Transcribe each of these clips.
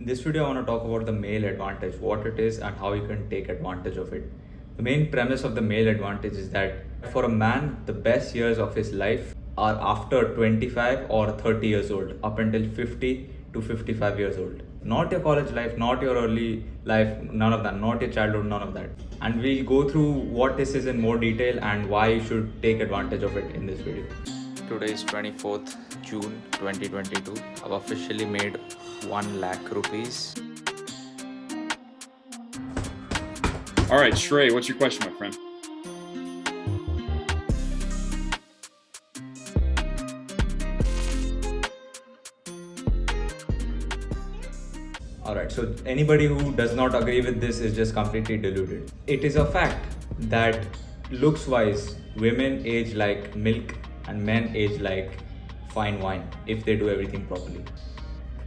In this video, I want to talk about the male advantage, what it is, and how you can take advantage of it. The main premise of the male advantage is that for a man, the best years of his life are after 25 or 30 years old, up until 50 to 55 years old. Not your college life, not your early life, none of that, not your childhood, none of that. And we'll go through what this is in more detail and why you should take advantage of it in this video. Today is 24th June 2022. I've officially made 1 lakh rupees. All right, Shrey, what's your question, my friend? Alright, so anybody who does not agree with this is just completely deluded. It is a fact that looks wise, women age like milk and men age like fine wine if they do everything properly.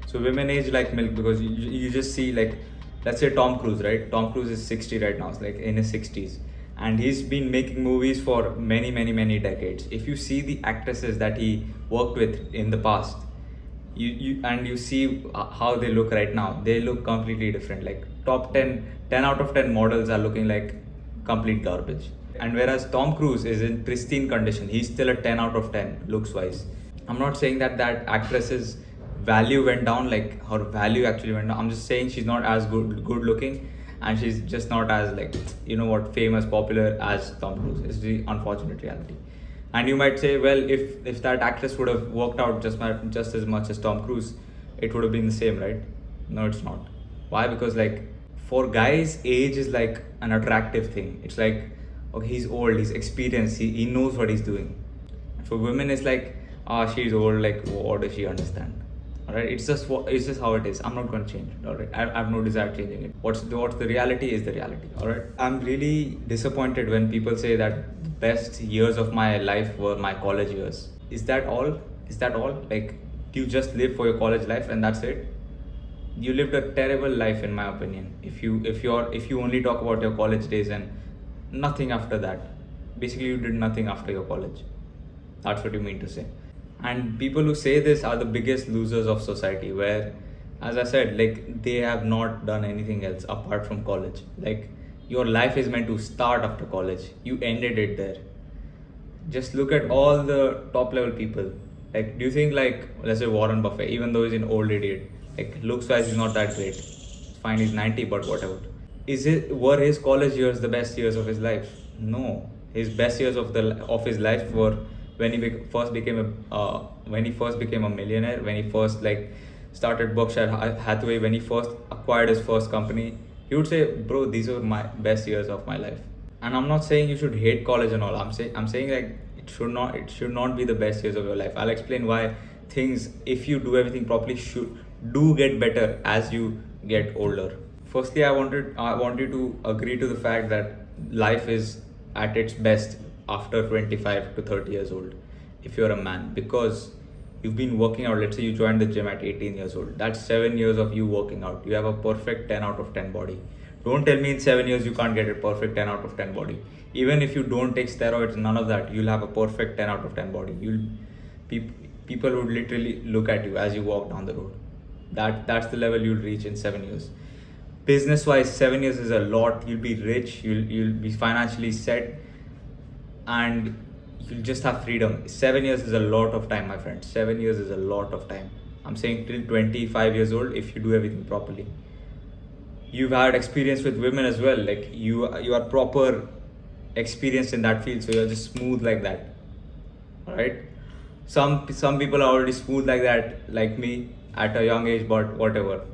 So women age like milk because you just see, like, let's say Tom Cruise, right? Tom Cruise is 60 right now, it's like in his 60s, and he's been making movies for many decades. If you see the actresses that he worked with in the past, you see how they look right now, they look completely different. Like top 10 out of 10 models are looking like complete garbage. And whereas Tom Cruise is in pristine condition, he's still a 10 out of 10 looks wise. I'm not saying that actress's value went down, like her value actually went down. I'm just saying she's not as good looking, and she's just not as, like, famous, popular as Tom Cruise. It's the unfortunate reality. And you might say, well, if that actress would have worked out just as much as Tom Cruise, it would have been the same, right? No, it's not. Why? Because, like, for guys, age is like an attractive thing. It's like, okay, he's old, he's experienced, he knows what he's doing. For women, it's like, she's old, like, what does she understand? Alright, it's just how it is. I'm not going to change it. Alright, I have no desire changing it. What's the reality is the reality. Alright, I'm really disappointed when people say that the best years of my life were my college years. Is that all? Like, do you just live for your college life and that's it? You lived a terrible life, in my opinion. If you only talk about your college days and nothing after that, basically you did nothing after your college. That's what you mean to say. And people who say this are the biggest losers of society, where, as I said, like, they have not done anything else apart from college. Like, your life is meant to start after college, you ended it there. Just look at all the top level people. Like, do you think, like, let's say Warren Buffett, even though he's an old idiot, like, looks wise he's not that great, it's fine, he's 90, but whatever, were his college years the best years of his life? No. His best years of his life were when he first became a millionaire, when he first, like, started Berkshire Hathaway, when he first acquired his first company. He would say, bro, these were my best years of my life. And I'm not saying you should hate college and all. I'm saying, like, it should not be the best years of your life. I'll explain why things, if you do everything properly, do get better as you get older. Firstly, I want you to agree to the fact that life is at its best after 25 to 30 years old, if you're a man, because you've been working out. Let's say you joined the gym at 18 years old. That's 7 years of you working out. You have a perfect 10 out of 10 body. Don't tell me in 7 years you can't get a perfect 10 out of 10 body. Even if you don't take steroids, none of that, you'll have a perfect 10 out of 10 body. People would literally look at you as you walk down the road. That's the level you'll reach in 7 years. Business wise, 7 years is a lot. You'll be rich, you'll be financially set, and you'll just have freedom. 7 years is a lot of time, my friend. 7 years is a lot of time. I'm saying till 25 years old, if you do everything properly. You've had experience with women as well. Like, you are proper experienced in that field, so you're just smooth like that. Alright? Some people are already smooth like that, like me, at a young age, but whatever.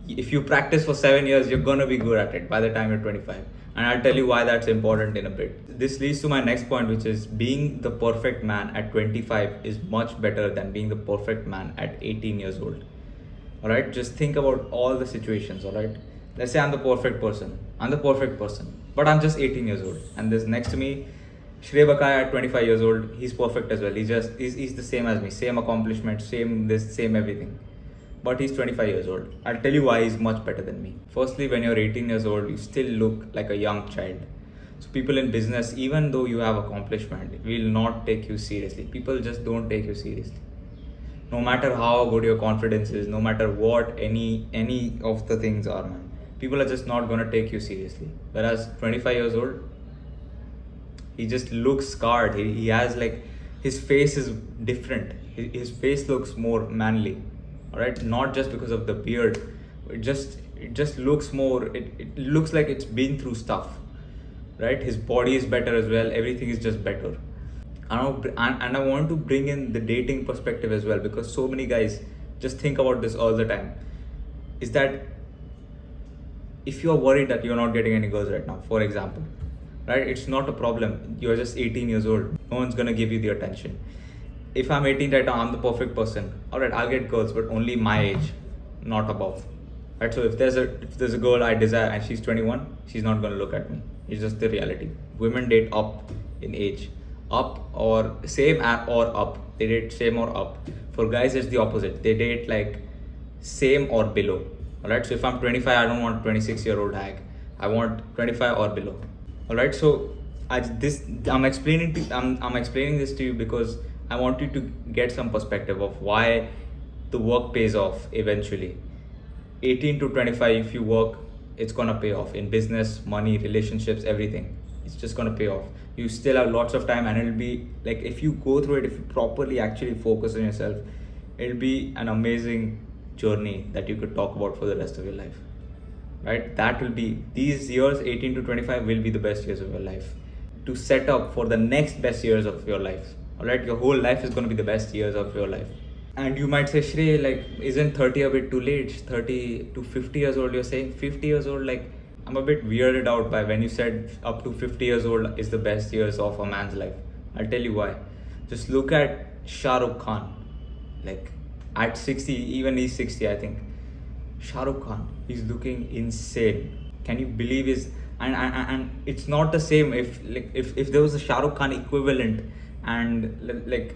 If you practice for 7 years, you're gonna be good at it by the time you're 25. And I'll tell you why that's important in a bit. This leads to my next point, which is being the perfect man at 25 is much better than being the perfect man at 18 years old. Alright, just think about all the situations, alright? Let's say I'm the perfect person, but I'm just 18 years old. And there's next to me, Shrey Bakaya at 25 years old, he's perfect as well. He's the same as me, same accomplishment, same everything. But he's 25 years old. I'll tell you why he's much better than me. Firstly, when you're 18 years old, you still look like a young child. So people in business, even though you have accomplishment, will not take you seriously. People just don't take you seriously. no matter how good your confidence is, no matter what any of the things are, man, people are just not gonna take you seriously. Whereas 25 years old, he just looks scarred. He has like, his face is different. His face looks more manly. All right, not just because of the beard. It just looks more. It looks like it's been through stuff, right? His body is better as well. Everything is just better. And I want to bring in the dating perspective as well, because so many guys just think about this all the time. Is that if you are worried that you're not getting any girls right now, for example, right? It's not a problem. You're just 18 years old. No one's gonna give you the attention. If I'm 18 right now, I'm the perfect person. All right, I'll get girls, but only my age, not above. Right? So if there's a girl I desire and she's 21, she's not gonna look at me. It's just the reality. Women date up in age, up or same or up. They date same or up. For guys, it's the opposite. They date like same or below. All right. So if I'm 25, I don't want 26-year-old hag. I want 25 or below. All right. So I'm explaining this to you because I want you to get some perspective of why the work pays off eventually. 18 to 25, if you work, it's gonna pay off in business, money, relationships, everything. It's just gonna pay off. You still have lots of time, and it'll be like, if you go through it, if you properly actually focus on yourself, it'll be an amazing journey that you could talk about for the rest of your life. Right? That will be, these years 18 to 25 will be the best years of your life to set up for the next best years of your life. All right, your whole life is going to be the best years of your life. And you might say, Shrey, like, isn't 30 a bit too late? 30 to 50 years old, you're saying 50 years old. Like, I'm a bit weirded out by when you said up to 50 years old is the best years of a man's life. I'll tell you why. Just look at Shah Rukh Khan. Like, at 60, even he's 60, I think. Shah Rukh Khan, he's looking insane. Can you believe his, and it's not the same if there was a Shah Rukh Khan equivalent and like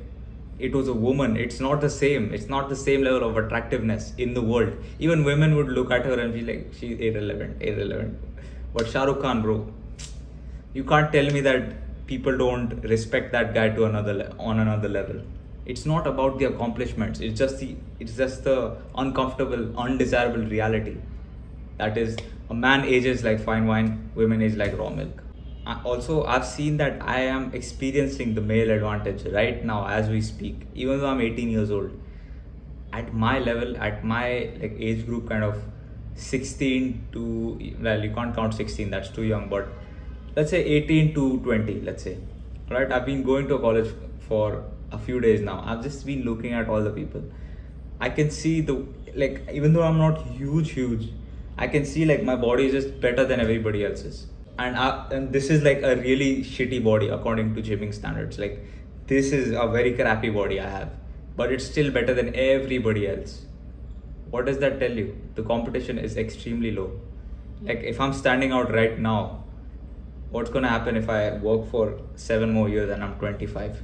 it was a woman, it's not the same. It's not the same level of attractiveness in the world. Even women would look at her and be like, she's irrelevant. But Shah Rukh Khan, bro, you can't tell me that people don't respect that guy to on another level. It's not about the accomplishments. It's just the uncomfortable, undesirable reality. That is, a man ages like fine wine, women age like raw milk. Also, I've seen that I am experiencing the male advantage right now as we speak, even though I'm 18 years old. At my level, at my like age group, kind of 16 to, well, you can't count 16, that's too young, but let's say 18 to 20, let's say. Right? I've been going to college for a few days now. I've just been looking at all the people. I can see even though I'm not huge, I can see like my body is just better than everybody else's. And this is like a really shitty body according to gymming standards. Like, this is a very crappy body I have, but it's still better than everybody else. What does that tell you? The competition is extremely low. Like, if I'm standing out right now, what's gonna happen if I work for 7 more years and I'm 25?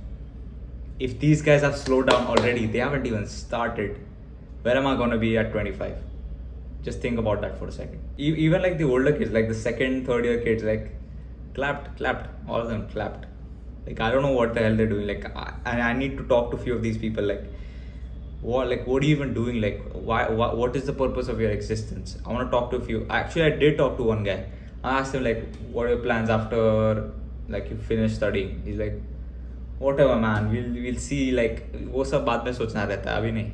If these guys have slowed down already, they haven't even started, where am I gonna be at 25? Just think about that for a second. Even like the older kids, like the second, third year kids, like clapped, all of them clapped. Like, I don't know what the hell they're doing. Like, I need to talk to a few of these people. Like, what are you even doing? Like, what is the purpose of your existence? I want to talk to a few. Actually, I did talk to one guy. I asked him like, what are your plans after like you finish studying? He's like, whatever, man, we'll see. Like, वो सब बाद में सोचना रहता है, अभी नहीं.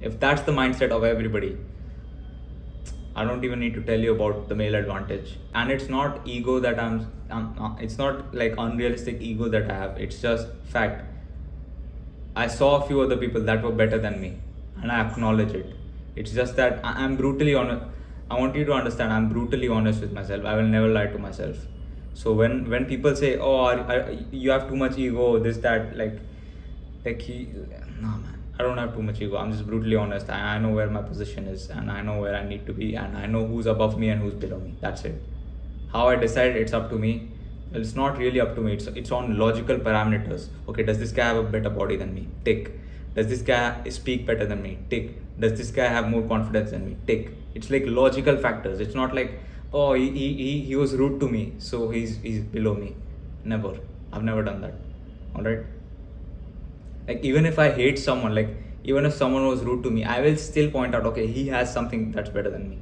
If that's the mindset of everybody, I don't even need to tell you about the male advantage. And it's not ego that it's not like unrealistic ego that I have. It's just fact. I saw a few other people that were better than me, and I acknowledge it. It's just that I'm brutally honest. I want you to understand, I'm brutally honest with myself. I will never lie to myself. So when people say, oh, you have too much ego, this, that, nah, man. I don't have too much ego. I'm just brutally honest. I know where my position is, and I know where I need to be, and I know who's above me and who's below me. That's it. How I decide, it's up to me. Well, it's not really up to me. It's on logical parameters. Okay, does this guy have a better body than me? Tick. Does this guy speak better than me? Tick. Does this guy have more confidence than me? Tick. It's like logical factors. It's not like, oh, he was rude to me, so he's below me. Never. I've never done that. All right. Like, even if I hate someone, like Even if someone was rude to me, I will still point out, okay, he has something that's better than me,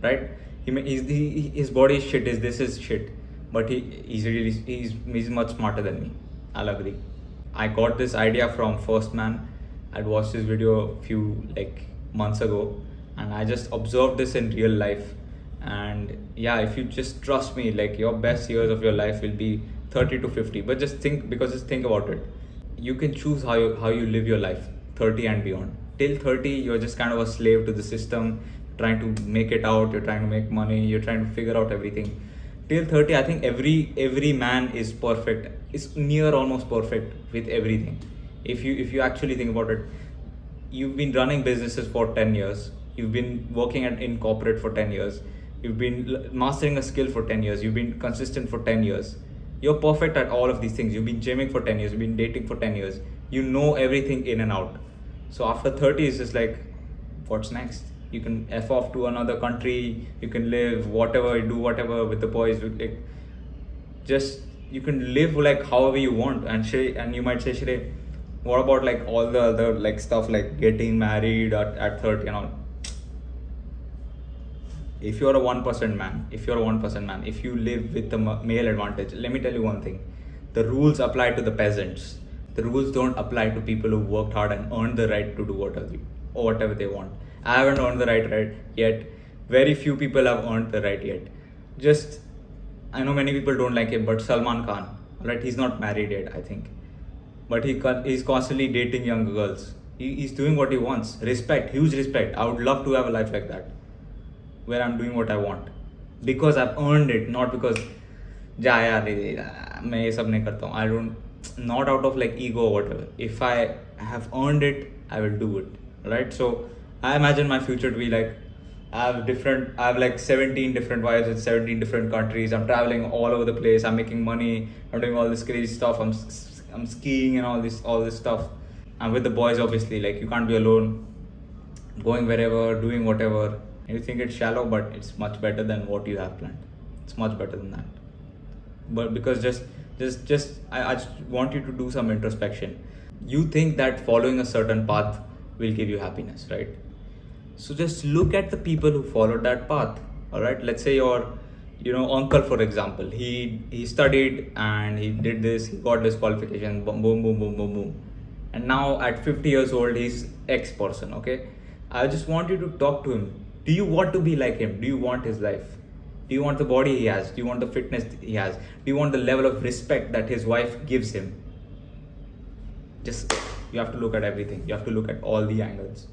right? His body is shit, this is shit, but he's much smarter than me. I'll agree. I got this idea from First Man. I'd watched this video a few like months ago, and I just observed this in real life. And yeah, if you just trust me, like your best years of your life will be 30 to 50. But just think about it. You can choose how you live your life, 30 and beyond. Till 30, you're just kind of a slave to the system, trying to make it out. You're trying to make money. You're trying to figure out everything. Till 30, I think every man is perfect. Is near almost perfect with everything. If you actually think about it, you've been running businesses for 10 years. You've been working in corporate for 10 years. You've been mastering a skill for 10 years. You've been consistent for 10 years. You're perfect at all of these things. You've been gymming for 10 years. You've been dating for 10 years. You know everything in and out. So after 30, it's just like, what's next? You can F off to another country. You can live whatever, do whatever with the boys. Like, just, you can live like however you want. And you might say, Shrey, what about like all the other like stuff like getting married at 30 and all? If you're a 1% man, if you live with the male advantage, let me tell you one thing. The rules apply to the peasants. The rules don't apply to people who worked hard and earned the right to do whatever they want. I haven't earned the right yet. Very few people have earned the right yet. Just, I know many people don't like him, but Salman Khan, right? He's not married yet, I think. But he's constantly dating young girls. He's doing what he wants. Respect, huge respect. I would love to have a life like that, where I'm doing what I want, because I've earned it, not because मैं ये सब नहीं करता हूँ. I don't, not out of like ego or whatever. If I have earned it, I will do it, right? So I imagine my future to be like, I have like 17 different wives in 17 different countries. I'm traveling all over the place. I'm making money. I'm doing all this crazy stuff. I'm skiing and all this stuff. I'm with the boys, obviously. Like, you can't be alone, going wherever, doing whatever. You think it's shallow, but it's much better than what you have planned. It's much better than that. But because I just want you to do some introspection. You think that following a certain path will give you happiness, right? So just look at the people who followed that path. All right. Let's say your, uncle, for example. He studied and he did this. He got this qualification. Boom, boom, boom, boom, boom, boom. And now at 50 years old, he's X person. Okay. I just want you to talk to him. Do you want to be like him? Do you want his life? Do you want the body he has? Do you want the fitness he has? Do you want the level of respect that his wife gives him? You have to look at everything. You have to look at all the angles.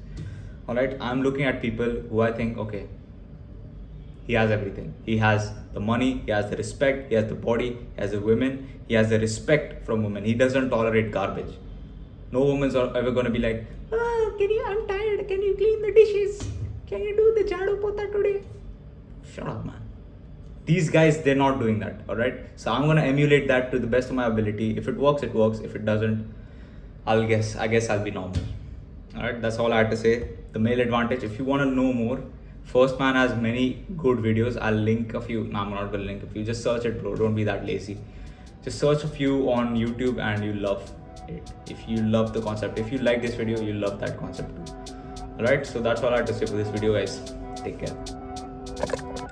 All right. I'm looking at people who I think, okay, he has everything. He has the money. He has the respect. He has the body. He has the women. He has the respect from women. He doesn't tolerate garbage. No woman's ever going to be like, I'm tired. Can you clean the dishes? Can you do the jadu pota today? Shut up, man. These guys, they're not doing that. All right. So I'm going to emulate that to the best of my ability. If it works, it works. If it doesn't, I guess I'll be normal. All right. That's all I had to say. The male advantage. If you want to know more, First Man has many good videos. I'll link a few. No, I'm not going to link a few. Just search it, bro. Don't be that lazy. Just search a few on YouTube and you'll love it. If you love the concept, if you like this video, you'll love that concept too. Alright, so that's all I had to say for this video, guys. Take care.